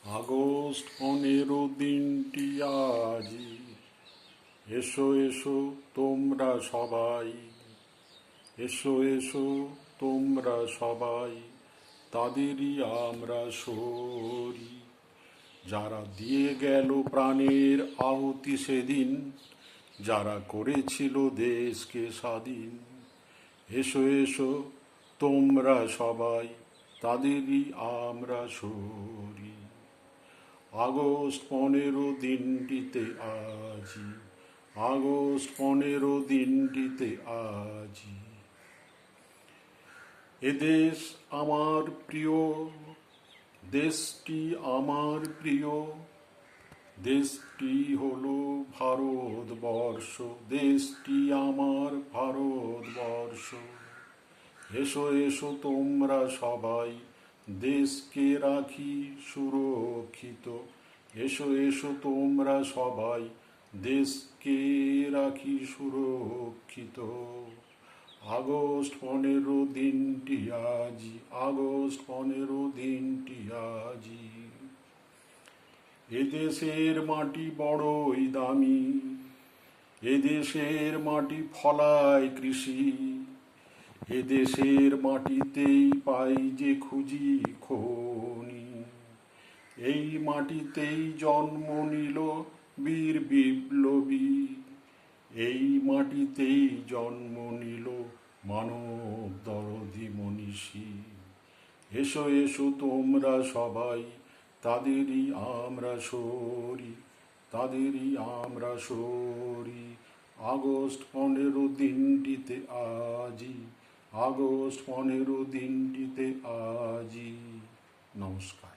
August 15 দিনটি আজি, এসো এসো তোমরা সবাই, এসো এসো তোমরা সবাই, তাদেরই আমরা সরি যারা দিয়ে গেল প্রাণের আহুতি সেদিন, যারা করেছিল দেশকে স্বাধীন। এসো এসো তোমরা সবাই, তাদেরই আমরা সরি। আগস্ট 15 দিনটিতে আজি, আগস্ট 15 দিনটিতে আজি। এদেশ আমার প্রিয়, দেশটি আমার প্রিয়, দেশটি হলো ভারতবর্ষ, দেশটি আমার ভারতবর্ষ। এসো এসো তোমরা সবাই, দেশকে রাখি সুরক্ষিত। এসো এসো তোমরা সবাই, দেশকে রাখি সুরক্ষিত। আগস্ট 15 দিনটি আজি, আগস্ট 15 দিনটি আজি। এদেশের মাটি বড়ই দামি, এদেশের মাটি ফলায় কৃষি, এদেশের মাটিতেই পাই যে খুঁজি খনি। এই মাটিতেই জন্ম নিল বীর বিপ্লবী, এই মাটিতেই জন্ম নিল মানব দরদি মনীষী। এসো এসো তোমরা সবাই, তাদেরই আমরা সরি, তাদেরই আমরা সরি। আগস্ট 15 দিনটিতে আজি, আগস্ট 15 দিনটিতে আজি। নমস্কার।